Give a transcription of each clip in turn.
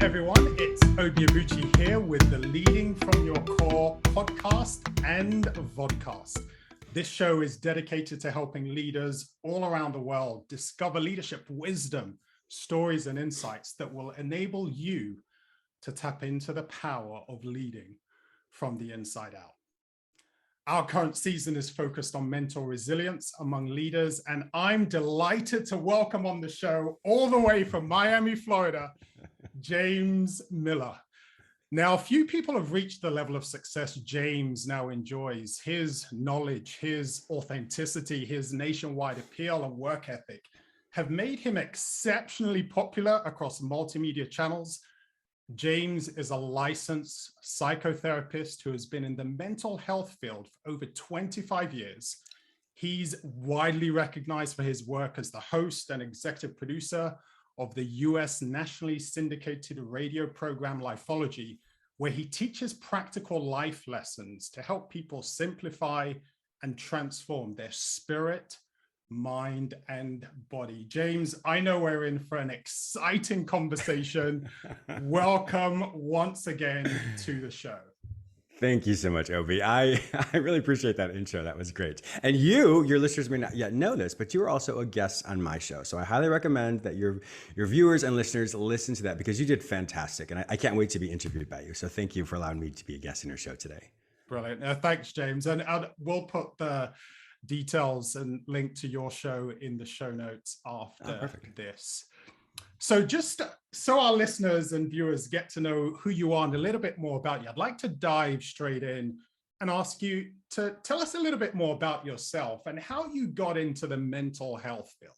everyone, it's Obi Abuchi here with the Leading from Your Core podcast and Vodcast. This show is dedicated to helping leaders all around the world discover leadership wisdom, stories, and insights that will enable you to tap into the power of leading from the inside out. Our current season is focused on mental resilience among leaders, and I'm delighted to welcome on the show, all the way from Miami, Florida, James Miller. Now, few people have reached the level of success James now enjoys. His knowledge, his authenticity, his nationwide appeal and work ethic have made him exceptionally popular across multimedia channels. James is a licensed psychotherapist who has been in the mental health field for over 25 years. He's widely recognized for his work as the host and executive producer of the US nationally syndicated radio program Lifeology, where he teaches practical life lessons to help people simplify and transform their spirit, mind, and body. James, I know we're in for an exciting conversation. Welcome once again to the show. Thank you so much, Obi. I really appreciate that intro. That was great. And your listeners may not yet know this, but you are also a guest on my show. So I highly recommend that your viewers and listeners listen to that because you did fantastic. And I can't wait to be interviewed by you. So thank you for allowing me to be a guest in your show today. Brilliant. Thanks, James. And we'll put the details and link to your show in the show notes after this. So just so our listeners and viewers get to know who you are and a little bit more about you, I'd like to dive straight in and ask you to tell us a little bit more about yourself and how you got into the mental health field.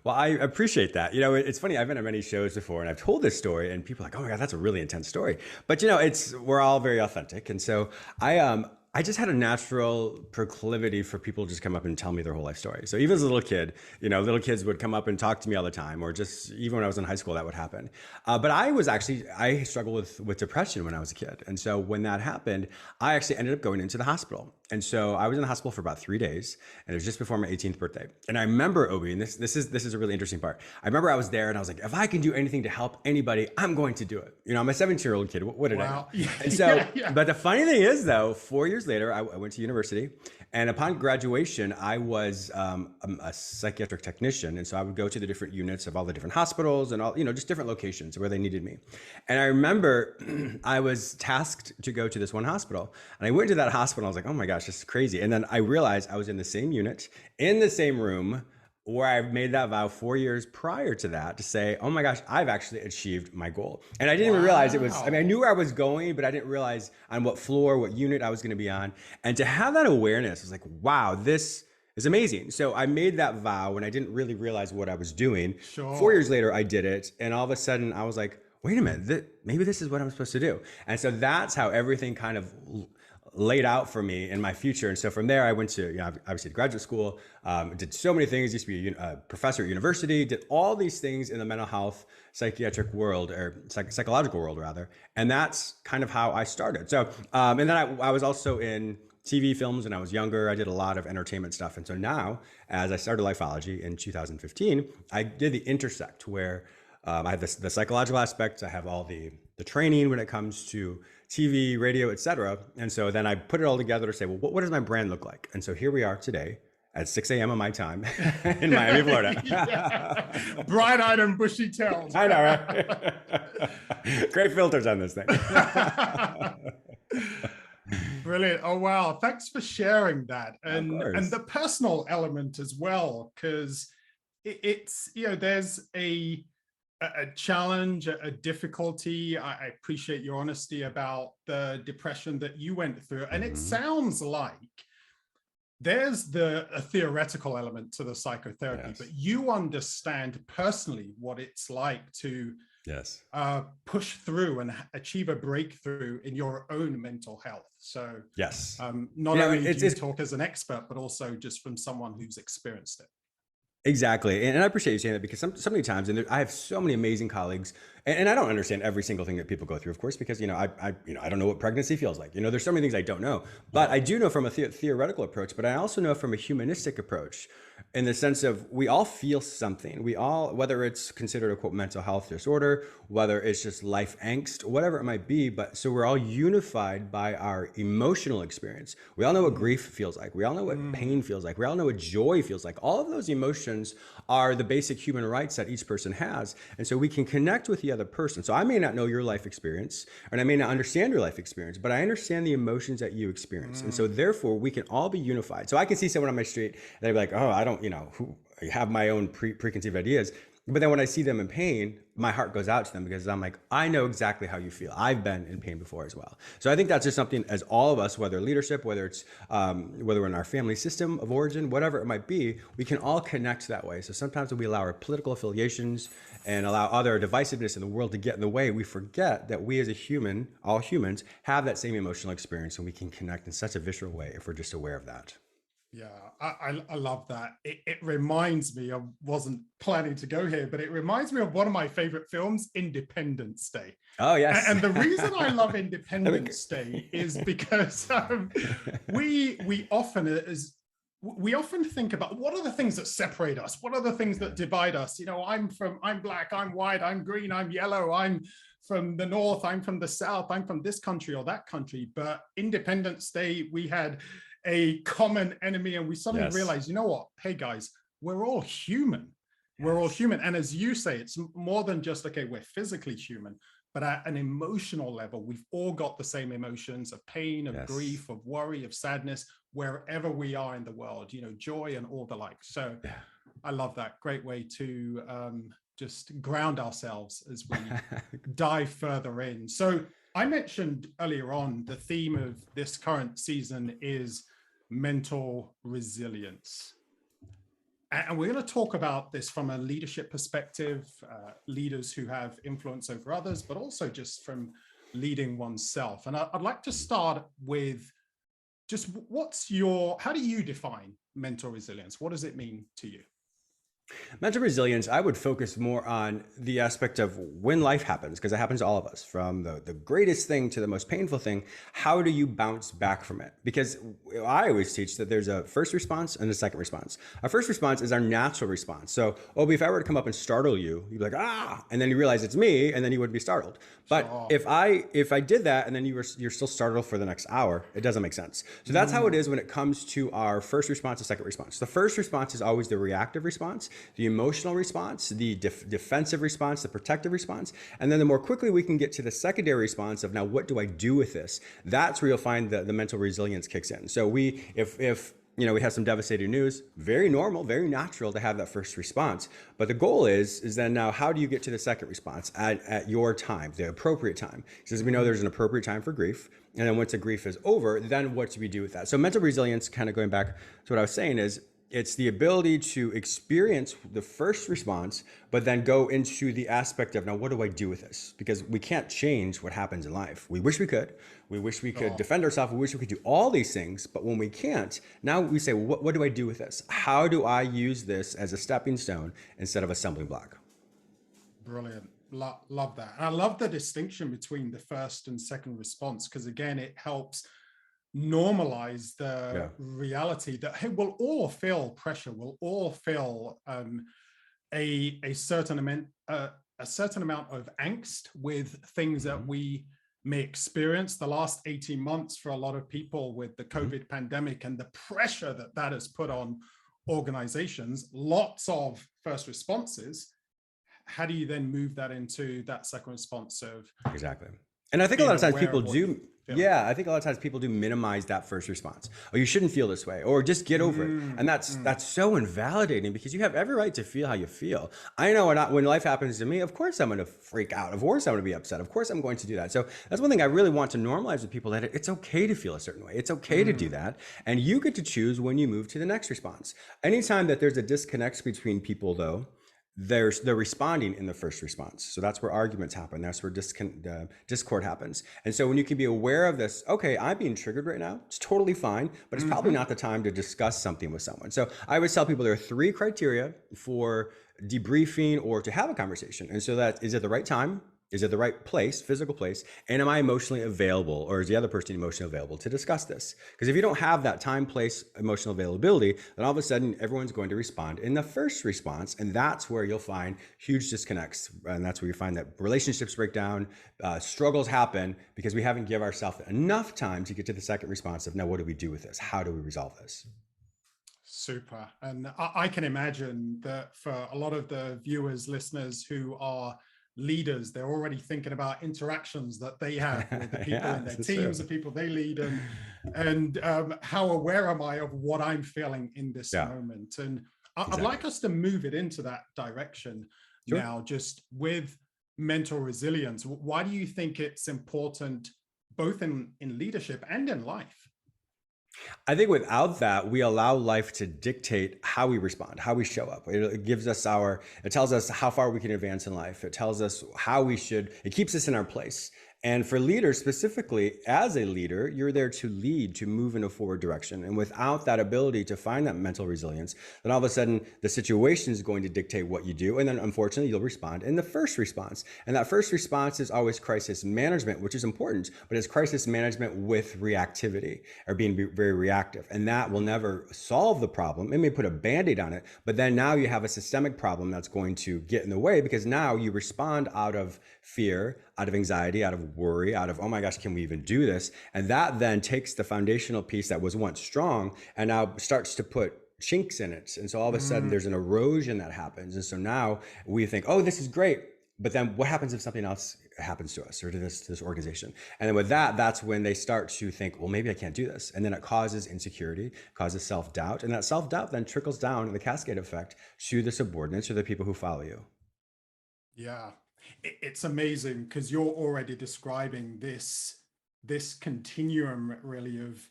Well, I appreciate that. It's funny. I've been on many shows before and I've told this story and people are like, oh my God, that's a really intense story. But we're all very authentic. And so I just had a natural proclivity for people to just come up and tell me their whole life story. So even as a little kid, little kids would come up and talk to me all the time, or just even when I was in high school, that would happen. But I struggled with depression when I was a kid. And so when that happened, I actually ended up going into the hospital. And so I was in the hospital for about 3 days, and it was just before my 18th birthday. And I remember, Obi, and this is a really interesting part. I remember I was there and I was like, if I can do anything to help anybody, I'm going to do it. I'm a 17-year-old kid. What did I know? And so, but the funny thing is though, 4 years later, I went to university, and upon graduation, I was a psychiatric technician. And so I would go to the different units of all the different hospitals and all, just different locations where they needed me. And I remember I was tasked to go to this one hospital, and I went to that hospital. I was like, oh my gosh, this is crazy. And then I realized I was in the same unit, in the same room, where I made that vow 4 years prior to that to say, oh my gosh, I've actually achieved my goal. And I didn't even realize it was, I knew where I was going, but I didn't realize on what floor, what unit I was going to be on. And to have that awareness, I was like, wow, this is amazing. So I made that vow when I didn't really realize what I was doing. Sure. 4 years later, I did it. And all of a sudden I was like, wait a minute, maybe this is what I'm supposed to do. And so that's how everything kind of laid out for me in my future. And so from there, I went to, obviously graduate school, did so many things, used to be a professor at university, did all these things in the mental health, psychiatric world, or psychological world rather. And that's kind of how I started. So, and then I was also in TV films when I was younger. I did a lot of entertainment stuff. And so now, as I started Lifeology in 2015, I did the intersect where I have the psychological aspects, I have all the training when it comes to TV, radio, etc. And so then I put it all together to say, well, what does my brand look like? And so here we are today at 6 a.m. on my time in Miami, Florida. Bright-eyed and bushy-tailed. I know, right? Great filters on this thing. Brilliant. Oh, wow. Thanks for sharing that. And the personal element as well, because it's, there's a challenge, a difficulty. I appreciate your honesty about the depression that you went through. And it sounds like there's a theoretical element to the psychotherapy, but you understand personally what it's like to push through and achieve a breakthrough in your own mental health. So not only do you talk as an expert, but also just from someone who's experienced it. Exactly. And I appreciate you saying that because so many times, and I have so many amazing colleagues, and I don't understand every single thing that people go through, of course, because, I don't know what pregnancy feels like. There's so many things I don't know, but I do know from a theoretical approach, but I also know from a humanistic approach, in the sense of we all feel something. We all, whether it's considered a quote mental health disorder, whether it's just life angst, whatever it might be. But so we're all unified by our emotional experience. We all know what grief feels like. We all know what pain feels like. We all know what joy feels like. All of those emotions are the basic human rights that each person has. And so we can connect with the other person. So I may not know your life experience and I may not understand your life experience, but I understand the emotions that you experience. And so therefore we can all be unified. So I can see someone on my street and they'd be like, oh, I don't, who have my own preconceived ideas. But then when I see them in pain, my heart goes out to them because I'm like, I know exactly how you feel. I've been in pain before as well. So I think that's just something as all of us, whether leadership, whether it's whether we're in our family system of origin, whatever it might be, we can all connect that way. So sometimes when we allow our political affiliations and allow other divisiveness in the world to get in the way, we forget that we as a human, all humans, have that same emotional experience and we can connect in such a visceral way if we're just aware of that. Yeah, I love that. It reminds me, I wasn't planning to go here, but it reminds me of one of my favorite films, Independence Day. Oh, yes. And the reason I love Independence Day is because we often think about what are the things that separate us? What are the things that divide us? I'm black, I'm white, I'm green, I'm yellow, I'm from the north, I'm from the south, I'm from this country or that country. But Independence Day, we had a common enemy and we suddenly realized, you know what? Hey guys, we're all human. We're all human. And as you say, it's more than just, okay, we're physically human, but at an emotional level, we've all got the same emotions of pain, of grief, of worry, of sadness, wherever we are in the world, joy and all the like. So I love that. Great way to just ground ourselves as we dive further in. So I mentioned earlier on, the theme of this current season is mental resilience. And we're going to talk about this from a leadership perspective, leaders who have influence over others, but also just from leading oneself. And I'd like to start with just how do you define mental resilience? What does it mean to you? Mental resilience, I would focus more on the aspect of when life happens, because it happens to all of us, from the greatest thing to the most painful thing. How do you bounce back from it? Because I always teach that there's a first response and a second response. Our first response is our natural response. So, Obi, if I were to come up and startle you, you'd be like, ah, and then you realize it's me, and then you wouldn't be startled. But if I did that, and then you're still startled for the next hour, it doesn't make sense. So that's how it is when it comes to our first response and second response. The first response is always the reactive response, the emotional response, the defensive response, the protective response. And then the more quickly we can get to the secondary response of, now what do I do with this? That's where you'll find the mental resilience kicks in. So if we have some devastating news, very normal, very natural to have that first response. But the goal is then now, how do you get to the second response at your time, the appropriate time? Because we know there's an appropriate time for grief. And then once the grief is over, then what do we do with that? So mental resilience, kind of going back to what I was saying, is it's the ability to experience the first response, but then go into the aspect of, now what do I do with this? Because we can't change what happens in life. We wish we could. We wish we could defend ourselves. We wish we could do all these things. But when we can't, now we say, well, what do I do with this? How do I use this as a stepping stone instead of a stumbling block? Brilliant. Love that. And I love the distinction between the first and second response, because again, it helps normalize the reality that, hey, we'll all feel pressure, we'll all feel a certain amount of angst with things that we may experience. The last 18 months for a lot of people with the COVID pandemic and the pressure that has put on organizations, lots of first responses. How do you then move that into that second response of exactly? And I think a lot of times people do. Yeah, I think a lot of times people do minimize that first response. Oh, you shouldn't feel this way, or just get over it. And that's so invalidating, because you have every right to feel how you feel. I know when life happens to me, of course I'm going to freak out. Of course I'm going to be upset. Of course I'm going to do that. So that's one thing I really want to normalize with people, that it's okay to feel a certain way. It's okay to do that. And you get to choose when you move to the next response. Anytime that there's a disconnect between people, though, they're responding in the first response. So that's where arguments happen. That's where discord happens. And so when you can be aware of this, okay, I'm being triggered right now. It's totally fine, but it's probably not the time to discuss something with someone. So I always tell people there are 3 criteria for debriefing or to have a conversation. And so that is it the right time? Is it the right place, physical place? And am I emotionally available, or is the other person emotionally available to discuss this? Because if you don't have that time, place, emotional availability, then all of a sudden everyone's going to respond in the first response. And that's where you'll find huge disconnects. And that's where you find that relationships break down, struggles happen because we haven't given ourselves enough time to get to the second response of, now, what do we do with this? How do we resolve this? Super. And I can imagine that for a lot of the viewers, listeners who are leaders, they're already thinking about interactions that they have with the people in their teams, the people they lead, and how aware am I of what I'm feeling in this moment? And I'd like us to move it into that direction now, just with mental resilience. Why do you think it's important, both in leadership and in life? I think without that, we allow life to dictate how we respond, how we show up. It gives us it tells us how far we can advance in life. It tells us how it keeps us in our place. And for leaders specifically, as a leader, you're there to lead, to move in a forward direction. And without that ability to find that mental resilience, then all of a sudden the situation is going to dictate what you do. And then unfortunately, you'll respond in the first response. And that first response is always crisis management, which is important, but it's crisis management with reactivity, or being very reactive. And that will never solve the problem. It may put a Band-Aid on it, but then now you have a systemic problem that's going to get in the way, because now you respond out of fear, out of anxiety, out of worry, out of, oh my gosh, can we even do this? And that then takes the foundational piece that was once strong and now starts to put chinks in it. And so all of a sudden there's an erosion that happens. And so now we think, oh, this is great. But then what happens if something else happens to us or to this organization? And then with that, that's when they start to think, well, maybe I can't do this. And then it causes insecurity, causes self-doubt. And that self-doubt then trickles down in the cascade effect to the subordinates or the people who follow you. Yeah. It's amazing because you're already describing this continuum really of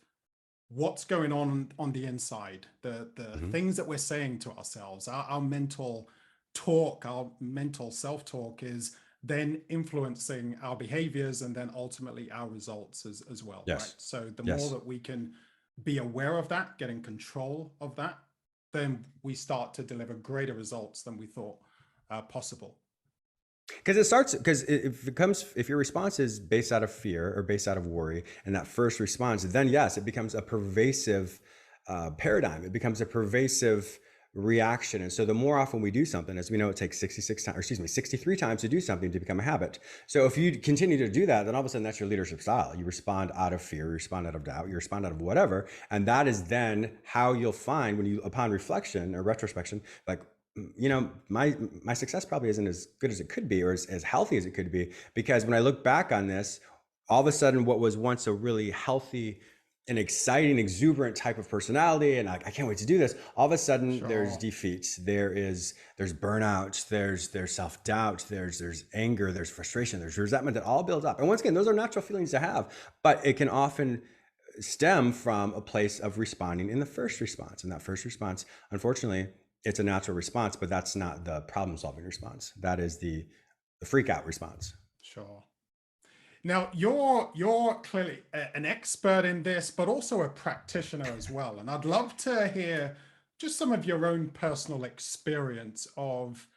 what's going on the inside, the things that we're saying to ourselves, our mental talk, our mental self-talk is then influencing our behaviors and then ultimately our results as well. Yes. Right? So the more that we can be aware of that, get in control of that, then we start to deliver greater results than we thought possible. Because if your response is based out of fear or based out of worry, and that first response, then yes, it becomes a pervasive paradigm. It becomes a pervasive reaction. And so the more often we do something, as we know, it takes 63 times to do something to become a habit. So if you continue to do that, then all of a sudden that's your leadership style. You respond out of fear, you respond out of doubt, you respond out of whatever. And that is then how you'll find when you, upon reflection or retrospection, like, you know, my success probably isn't as good as it could be, or as healthy as it could be, because when I look back on this, all of a sudden what was once a really healthy and exciting, exuberant type of personality, and I can't wait to do this, all of a sudden there's defeats, there's burnout, there's self-doubt, there's anger, there's frustration, there's resentment that all builds up. And once again, those are natural feelings to have, but it can often stem from a place of responding in the first response. And that first response, unfortunately, it's a natural response, but that's not the problem-solving response. That is the freak-out response. Sure. Now, you're clearly an expert in this, but also a practitioner as well. And I'd love to hear just some of your own personal experience of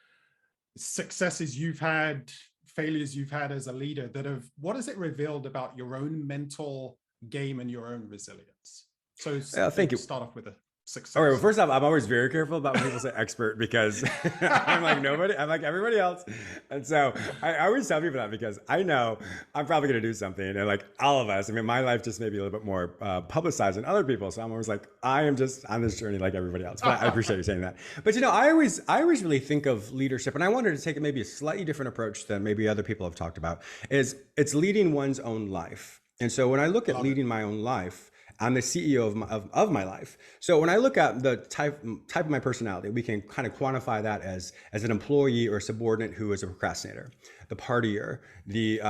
successes you've had, failures you've had as a leader what has it revealed about your own mental game and your own resilience? So thank you. Start off with a success. All right. Well, first off, I'm always very careful about when people say expert, because I'm like nobody. I'm like everybody else, and so I always tell people that, because I know I'm probably going to do something, and like all of us. I mean, my life just may be a little bit more publicized than other people, so I'm always like, I am just on this journey like everybody else. But I appreciate you saying that. But you know, I always really think of leadership, and I wanted to take maybe a slightly different approach than maybe other people have talked about. It's leading one's own life, and so when I look at leading my own life, I'm the CEO of my life. So when I look at the type of my personality, we can kind of quantify that as an employee or subordinate who is a procrastinator, the partier, the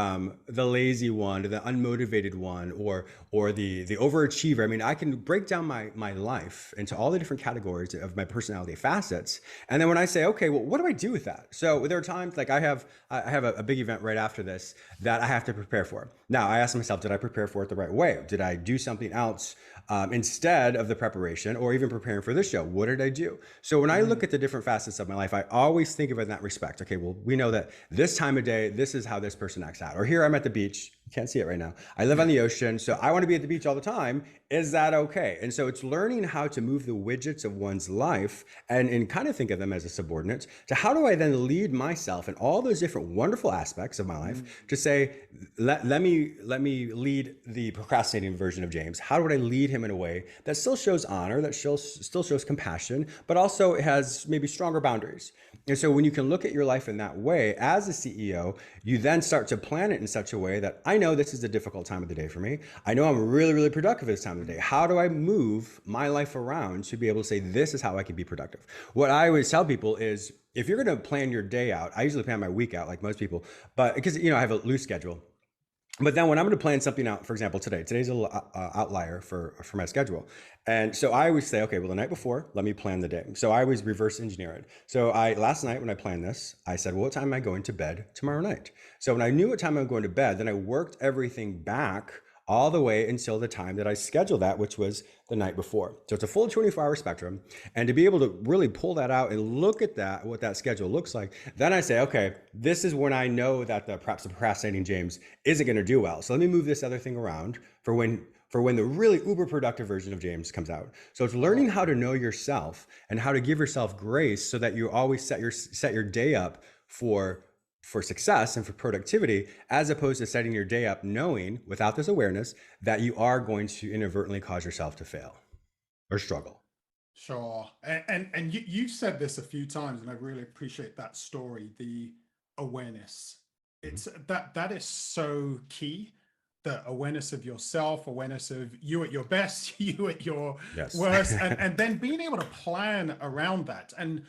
lazy one, the unmotivated one, or the overachiever. I mean, I can break down my life into all the different categories of my personality facets. And then when I say, okay, well, what do I do with that? So there are times like I have a big event right after this that I have to prepare for. Now I ask myself, did I prepare for it the right way? Did I do something else out instead of the preparation or even preparing for this show? What did I do? So when I look at the different facets of my life, I always think of it in that respect. Okay, well, we know that this time of day, this is how this person acts out. Or here I'm at the beach. You can't see it right now. I live on the ocean, so I want to be at the beach all the time. Is that okay? And so it's learning how to move the widgets of one's life and kind of think of them as a subordinate to how do I then lead myself in all those different wonderful aspects of my life to say, let me lead the procrastinating version of James. How would I lead him in a way that still shows honor, that still shows compassion, but also has maybe stronger boundaries? And so when you can look at your life in that way, as a CEO, you then start to plan it in such a way that I know this is a difficult time of the day for me. I know I'm really, really productive this time of the day. How do I move my life around to be able to say, this is how I can be productive? What I always tell people is, if you're going to plan your day out, I usually plan my week out like most people, but because, I have a loose schedule. But then when I'm going to plan something out, for example, today's a little outlier for my schedule. And so I always say, okay, well, the night before, let me plan the day. So I always reverse engineer it. So last night when I planned this, I said, well, what time am I going to bed tomorrow night? So when I knew what time I'm going to bed, then I worked everything back all the way until the time that I scheduled that, which was the night before. So it's a full 24-hour spectrum. And to be able to really pull that out and look at that, what that schedule looks like, then I say, okay, this is when I know that perhaps the procrastinating James isn't going to do well. So let me move this other thing around for when the really uber productive version of James comes out. So it's learning how to know yourself and how to give yourself grace so that you always set your day up for success and for productivity, as opposed to setting your day up knowing, without this awareness, that you are going to inadvertently cause yourself to fail or struggle. Sure. And you said this a few times, and I really appreciate that story, the awareness. It's that is so key. The awareness of yourself, awareness of you at your best, you at your worst, and then being able to plan around that. And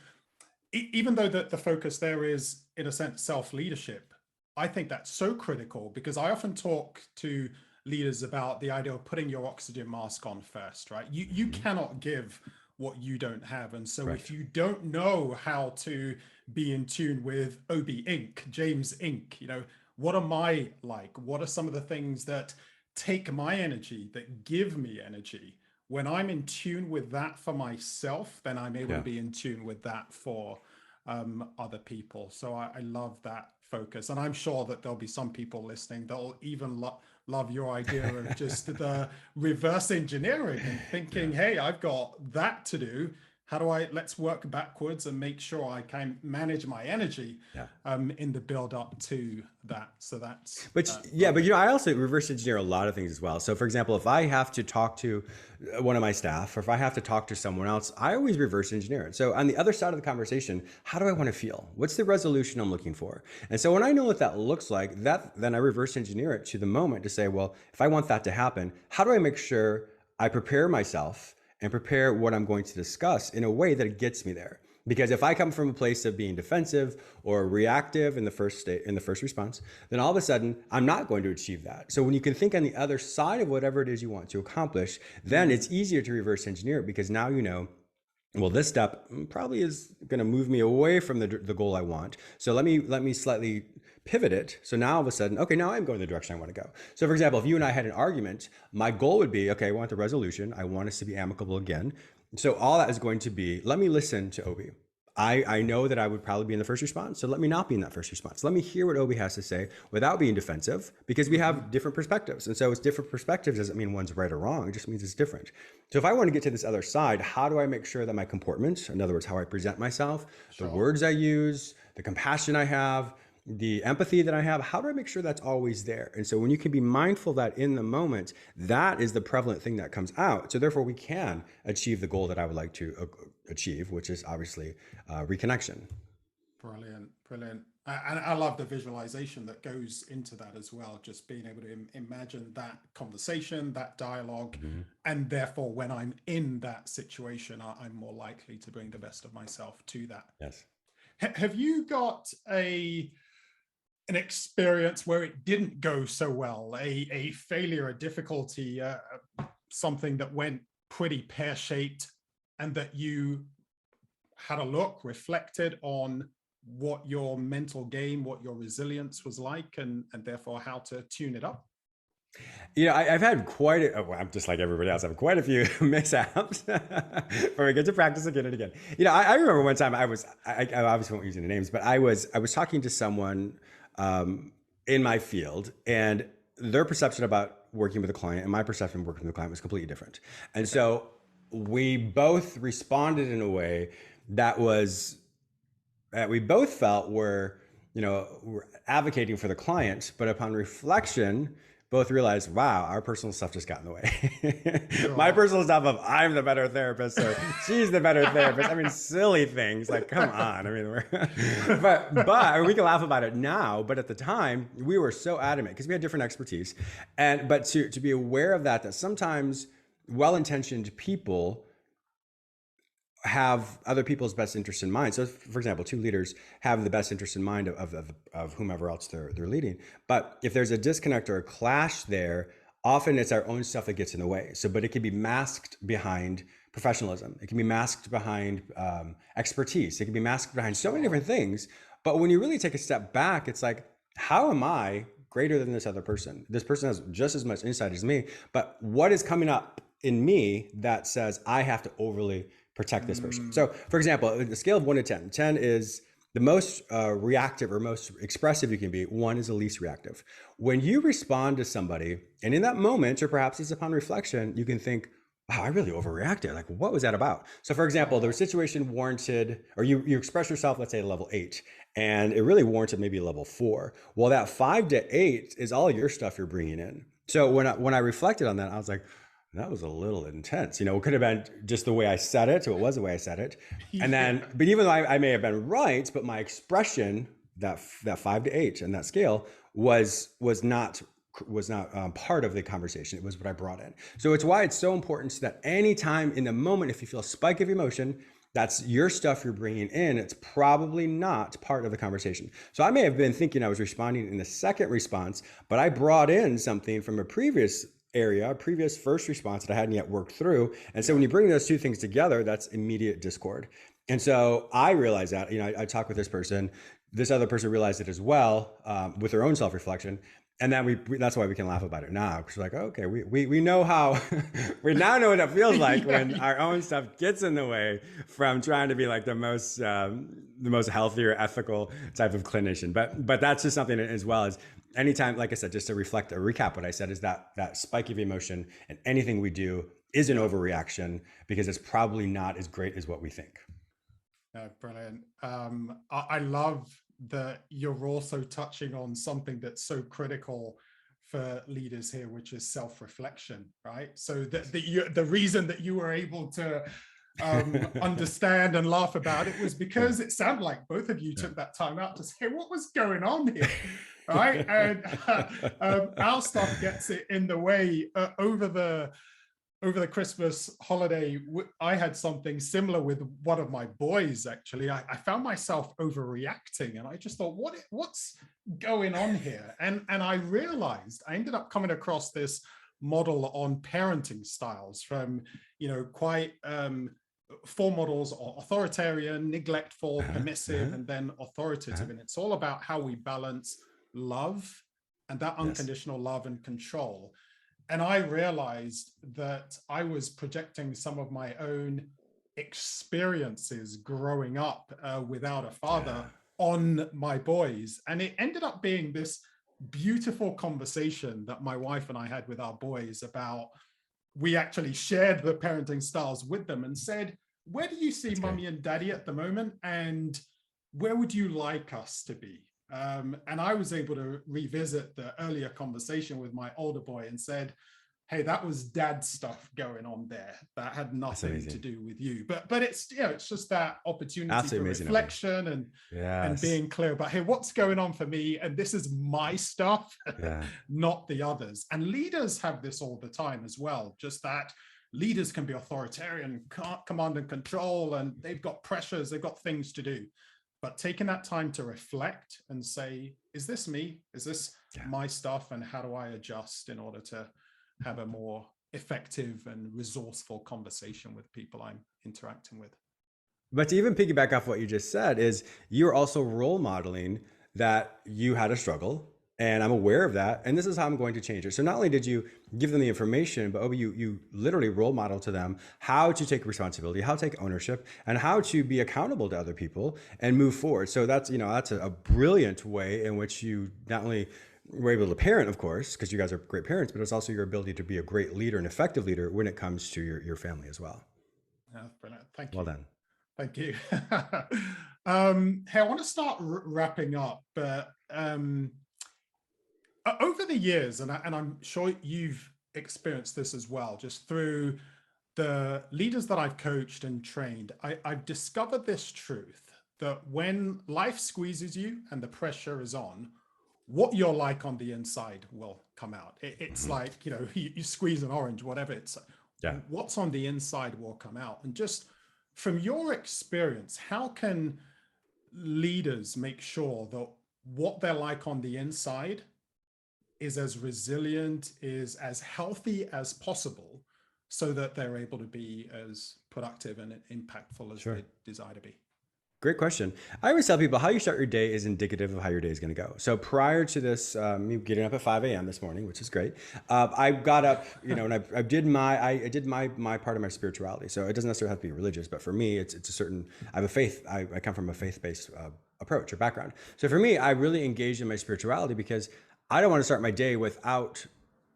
even though the focus there is, in a sense, self-leadership, I think that's so critical, because I often talk to leaders about the idea of putting your oxygen mask on first, right? You cannot give what you don't have. And so if you don't know how to be in tune with Obi Inc., James Inc., what am I like? What are some of the things that take my energy, that give me energy? When I'm in tune with that for myself, then I'm able to be in tune with that for other people. So I love that focus. And I'm sure that there'll be some people listening that'll even love your idea of just the reverse engineering and thinking, hey, I've got that to do. How do let's work backwards and make sure I can manage my energy in the build up to that. So that's, but I also reverse engineer a lot of things as well. So for example, if I have to talk to one of my staff, or if I have to talk to someone else, I always reverse engineer it. So on the other side of the conversation, how do I want to feel? What's the resolution I'm looking for? And so when I know what that looks like, then I reverse engineer it to the moment to say, well, if I want that to happen, how do I make sure I prepare myself and prepare what I'm going to discuss in a way that it gets me there? Because if I come from a place of being defensive or reactive in the first response, then all of a sudden I'm not going to achieve that. So when you can think on the other side of whatever it is you want to accomplish, then it's easier to reverse engineer it, because now you know, well, this step probably is going to move me away from the goal I want. So let me slightly pivot it. So now all of a sudden, okay, now I'm going the direction I want to go. So for example, if you and I had an argument, my goal would be, okay, I want the resolution. I want us to be amicable again. So all that is going to be, let me listen to Obi. I know that I would probably be in the first response, so let me not be in that first response. Let me hear what Obi has to say without being defensive, because we have different perspectives. And so it's different perspectives doesn't mean one's right or wrong. It just means it's different. So if I want to get to this other side, how do I make sure that my comportment, in other words, how I present myself, the words I use, the compassion I have, the empathy that I have, how do I make sure that's always there? And so when you can be mindful that in the moment, that is the prevalent thing that comes out. So therefore we can achieve the goal that I would like to achieve, which is obviously reconnection. Brilliant. And I love the visualization that goes into that as well. Just being able to imagine that conversation, that dialogue, and therefore when I'm in that situation, I'm more likely to bring the best of myself to that. Yes. Have you got an experience where it didn't go so well, a failure, a difficulty, something that went pretty pear-shaped, and that you had a look, reflected on what your mental game, what your resilience was like, and therefore how to tune it up? I've had well, I'm just like everybody else. I've quite a few mishaps where we get to practice again and again. I remember one time I obviously won't use any names, but I was talking to someone in my field, and their perception about working with a client and my perception of working with a client was completely different. And so we both responded in a way that was that we both felt were advocating for the client, but upon reflection, both realized, wow, our personal stuff just got in the way. Sure. My personal stuff of I'm the better therapist or she's the better therapist. I mean, silly things like, come on. I mean, but we can laugh about it now. But at the time, we were so adamant because we had different expertise. But to be aware of that sometimes well-intentioned people have other people's best interest in mind. So, for example, two leaders have the best interest in mind of whomever else they're leading. But if there's a disconnect or a clash there, often it's our own stuff that gets in the way. But it can be masked behind professionalism. It can be masked behind expertise. It can be masked behind so many different things. But when you really take a step back, it's like, how am I greater than this other person? This person has just as much insight as me, but what is coming up in me that says I have to overly protect this person? So, for example, a scale of 1 to 10. 10 is the most reactive or most expressive you can be. 1 is the least reactive. When you respond to somebody, and in that moment, or perhaps it's upon reflection, you can think, wow, I really overreacted. Like, what was that about? So, for example, the situation warranted, or you express yourself, let's say at level 8, and it really warranted maybe a level 4. Well, that 5 to 8 is all your stuff you're bringing in. So when I reflected on that, I was like, that was a little intense. It could have been just the way I said it, so it was the way I said it. And then, but even though I may have been right, but my expression, that 5 to 8 and that scale was not part of the conversation. It was what I brought in. So it's why it's so important that anytime in the moment, if you feel a spike of emotion, that's your stuff you're bringing in. It's probably not part of the conversation. So I may have been thinking I was responding in the second response, but I brought in something from a previous first response that I hadn't yet worked through. And so when you bring those two things together, that's immediate discord. And so I realized that, I talked with this person, this other person realized it as well with their own self-reflection. And then that's why we can laugh about it now. Because we're like, okay, we know how, we now know what it feels like when our own stuff gets in the way from trying to be like the most healthy or ethical type of clinician. But that's just something as well as anytime, like I said, just to reflect or recap what I said is that spike of emotion and anything we do is an overreaction because it's probably not as great as what we think. Brilliant. I love that you're also touching on something that's so critical for leaders here, which is self-reflection, right? So the reason that you were able to understand and laugh about it was because it sounded like both of you took that time out to say, what was going on here? Right. And our stuff gets it in the way. Over the Christmas holiday, I had something similar with one of my boys, actually. I found myself overreacting and I just thought, what's going on here? And I realized I ended up coming across this model on parenting styles from, quite four models: authoritarian, neglectful, permissive, and then authoritative. And it's all about how we balance love and that unconditional love and control. And I realized that I was projecting some of my own experiences growing up without a father on my boys. And it ended up being this beautiful conversation that my wife and I had with our boys about, we actually shared the parenting styles with them and said, where do you see mommy and daddy at the moment? And where would you like us to be? And I was able to revisit the earlier conversation with my older boy and said, hey, that was dad stuff going on there. That had nothing to do with you. But it's, it's just that opportunity for reflection and being clear about, hey, what's going on for me? And this is my stuff, not the others. And leaders have this all the time as well. Just that leaders can be authoritarian, command and control, and they've got pressures, they've got things to do. But taking that time to reflect and say, is this me? Is this my stuff? And how do I adjust in order to have a more effective and resourceful conversation with people I'm interacting with? But to even piggyback off what you just said is you're also role modeling that you had a struggle and I'm aware of that, and this is how I'm going to change it. So not only did you give them the information, but Obi, you literally role model to them how to take responsibility, how to take ownership, and how to be accountable to other people and move forward. So that's, that's a brilliant way in which you not only were able to parent, of course, because you guys are great parents, but it's also your ability to be a great leader and effective leader when it comes to your family as well. Yeah, brilliant. Thank you. Well done. Thank you. Hey, I want to start wrapping up, but over the years, and I'm sure you've experienced this as well, just through the leaders that I've coached and trained, I've discovered this truth that when life squeezes you and the pressure is on, what you're like on the inside will come out. It's like, you squeeze an orange, whatever it's, what's on the inside will come out. And just from your experience, how can leaders make sure that what they're like on the inside is as resilient, is as healthy as possible, so that they're able to be as productive and impactful as they desire to be? Great question. I always tell people how you start your day is indicative of how your day is going to go. So prior to this, me getting up at 5 a.m. this morning, which is great, I got up, and I did my part of my spirituality. So it doesn't necessarily have to be religious, but for me, it's a certain. I have a faith. I come from a faith-based approach or background. So for me, I really engaged in my spirituality because I don't want to start my day without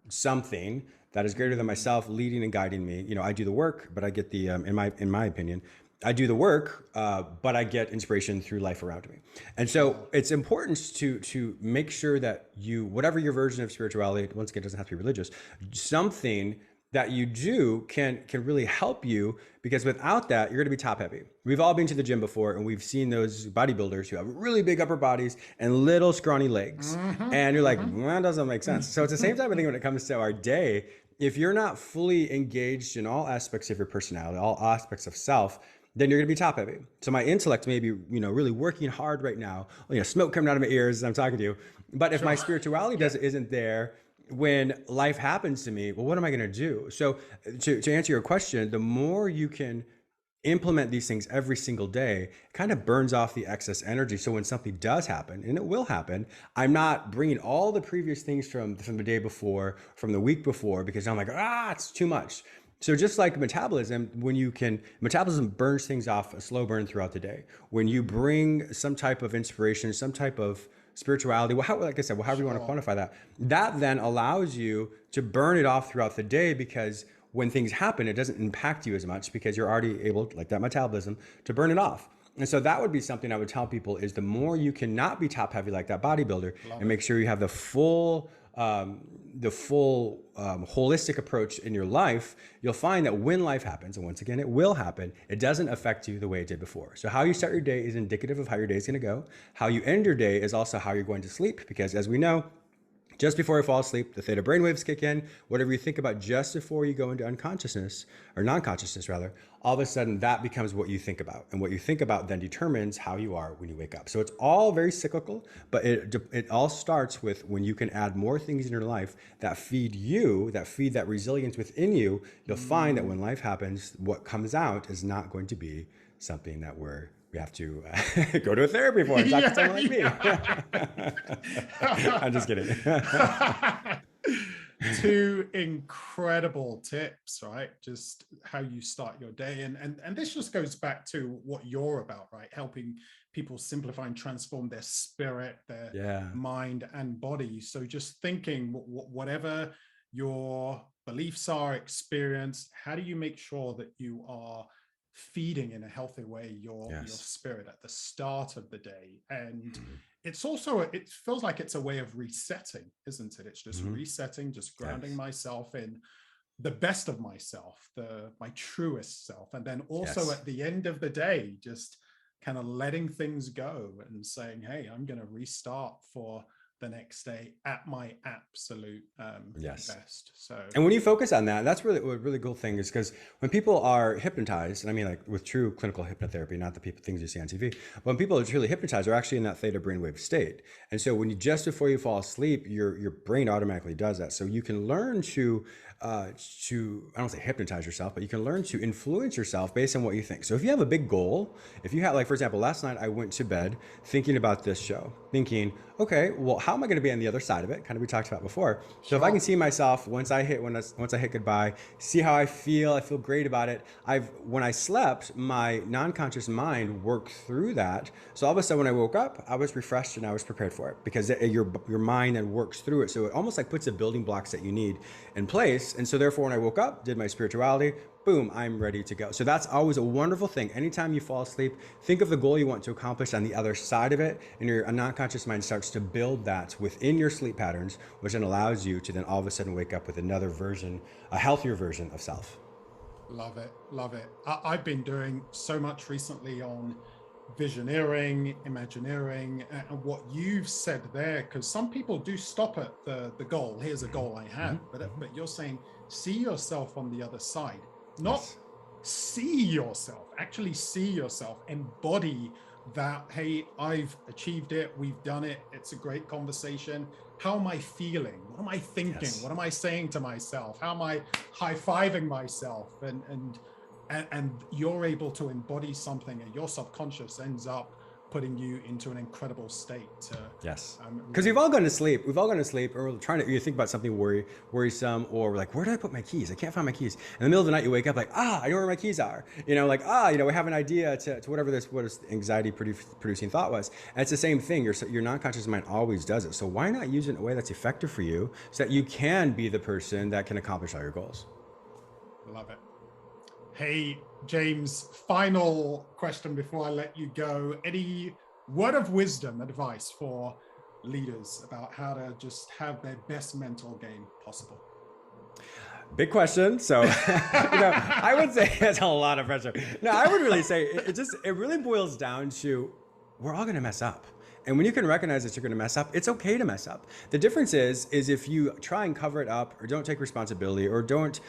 something that is greater than myself leading and guiding me. I do the work, but I get the in my opinion. I do the work, but I get inspiration through life around me. And so it's important to make sure that whatever your version of spirituality, once again, it doesn't have to be religious, something that you do can really help you, because without that, you're going to be top heavy. We've all been to the gym before, and we've seen those bodybuilders who have really big upper bodies and little scrawny legs. And you're like, that doesn't make sense. So it's the same type of thing when it comes to our day. If you're not fully engaged in all aspects of your personality, all aspects of self, then you're going to be top heavy. So my intellect may be, really working hard right now, smoke coming out of my ears as I'm talking to you. But if my spirituality isn't there, when life happens to me, well, what am I going to do? So to answer your question, the more you can implement these things every single day, it kind of burns off the excess energy. So when something does happen, and it will happen, I'm not bringing all the previous things from the day before, from the week before, because I'm like, it's too much. So just like metabolism, metabolism burns things off, a slow burn throughout the day. When you bring some type of inspiration, some type of spirituality, like I said, however you want to quantify that, that then allows you to burn it off throughout the day, because when things happen, it doesn't impact you as much because you're already able, like that metabolism, to burn it off. And so that would be something I would tell people is the more you can not be top heavy like that bodybuilder and make sure you have the full holistic approach in your life, you'll find that when life happens, and once again, it will happen, it doesn't affect you the way it did before. So how you start your day is indicative of how your day is going to go. How you end your day is also how you're going to sleep, because as we know, just before you fall asleep, the theta brainwaves kick in. Whatever you think about just before you go into unconsciousness, or non-consciousness rather, all of a sudden that becomes what you think about. And what you think about then determines how you are when you wake up. So it's all very cyclical, but it all starts with when you can add more things in your life that feed you, that feed that resilience within you, you'll find that when life happens, what comes out is not going to be something that we have to go to a therapy for and talk to someone like me. I'm just kidding. Two incredible tips, right? Just how you start your day. And this just goes back to what you're about, right? Helping people simplify and transform their spirit, their mind and body. So just thinking whatever your beliefs are, experience, how do you make sure that you are feeding in a healthy way your spirit at the start of the day? And it's also, it feels like it's a way of resetting, isn't it? It's just resetting, just grounding myself in the best of myself, my truest self. And then also at the end of the day, just kind of letting things go and saying, hey, I'm going to restart for the next day at my absolute best. So, and when you focus on that, that's really a really cool thing, is because when people are hypnotized, and I mean like with true clinical hypnotherapy, not the things you see on TV, but when people are truly hypnotized, they're actually in that theta brainwave state. And so when just before you fall asleep, your brain automatically does that. So you can learn to I don't say hypnotize yourself, but you can learn to influence yourself based on what you think. So if you have a big goal, if you have, like, for example, last night I went to bed thinking about this show. thinking, okay, well, how am I going to be on the other side of it? Kind of we talked about before. So if I Sure. can see myself once I hit goodbye, see how I feel great about it. When I slept, my non-conscious mind worked through that. So all of a sudden when I woke up, I was refreshed and I was prepared for it, because your mind then works through it. So it almost like puts the building blocks that you need in place. And so therefore when I woke up, did my spirituality, boom, I'm ready to go. So that's always a wonderful thing. Anytime you fall asleep, think of the goal you want to accomplish on the other side of it, and your non-conscious mind starts to build that within your sleep patterns, which then allows you to then all of a sudden wake up with another version, a healthier version of self. Love it. Love it. I've been doing so much recently on visioneering, imagineering, and what you've said there, because some people do stop at the goal. Here's a goal I have, but you're saying see yourself on the other side. Not Yes. see yourself, actually see yourself, embody that, hey, I've achieved it, we've done it, it's a great conversation. How am I feeling? What am I thinking? Yes. What am I saying to myself? How am I high-fiving myself? And you're able to embody something, and your subconscious ends up putting you into an incredible state. Yes. Because we've all gone to sleep. We've all gone to sleep, or you think about something worrisome, or like, where did I put my keys? I can't find my keys. In the middle of the night, you wake up like, I know where my keys are. We have an idea to whatever what anxiety producing thought was. And it's the same thing. Your non-conscious mind always does it. So why not use it in a way that's effective for you, so that you can be the person that can accomplish all your goals? Love it. Hey, James, final question before I let you go. Any word of wisdom, advice for leaders about how to just have their best mental game possible? Big question. So, I would say that's a lot of pressure. No, I would really say it really boils down to, we're all going to mess up. And when you can recognize that you're going to mess up, it's okay to mess up. The difference is if you try and cover it up, or don't take responsibility, or don't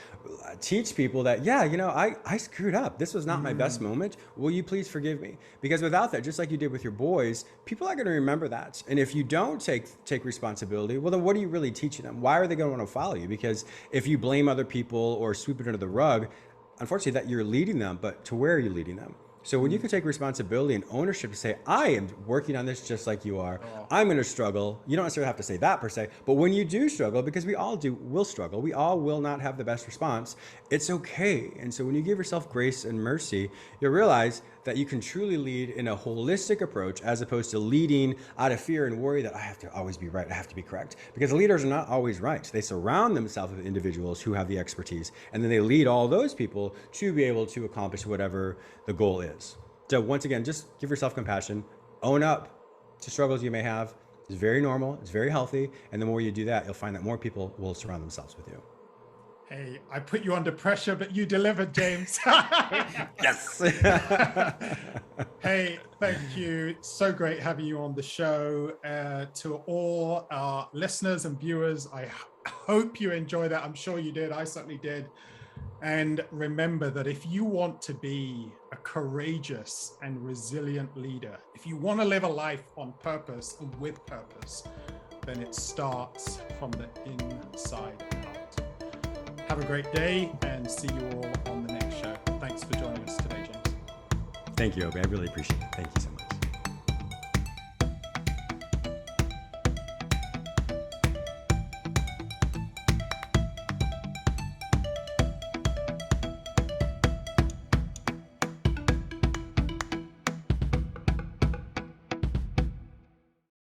teach people that, I screwed up. This was not my best moment. Will you please forgive me? Because without that, just like you did with your boys, people are going to remember that. And if you don't take responsibility, well, then what are you really teaching them? Why are they going to want to follow you? Because if you blame other people or sweep it under the rug, unfortunately, that you're leading them, but to where are you leading them? So when you can take responsibility and ownership to say, I am working on this just like you are. I'm going to struggle. You don't necessarily have to say that per se, but when you do struggle, because we all will struggle, we all will not have the best response, it's okay. And so when you give yourself grace and mercy, you'll realize that you can truly lead in a holistic approach, as opposed to leading out of fear and worry that I have to always be right, I have to be correct. Because leaders are not always right. They surround themselves with individuals who have the expertise, and then they lead all those people to be able to accomplish whatever the goal is. So once again, just give yourself compassion, own up to struggles you may have. It's very normal, it's very healthy, and the more you do that, you'll find that more people will surround themselves with you. Hey, I put you under pressure, but you delivered, James. Yes. Hey, thank you. So great having you on the show. To all our listeners and viewers, I hope you enjoyed that. I'm sure you did. I certainly did. And remember that if you want to be a courageous and resilient leader, if you want to live a life on purpose and with purpose, then it starts from the inside out. Have a great day, and see you all on the next show. Thanks for joining us today, James. Thank you, Obi. I really appreciate it. Thank you so much.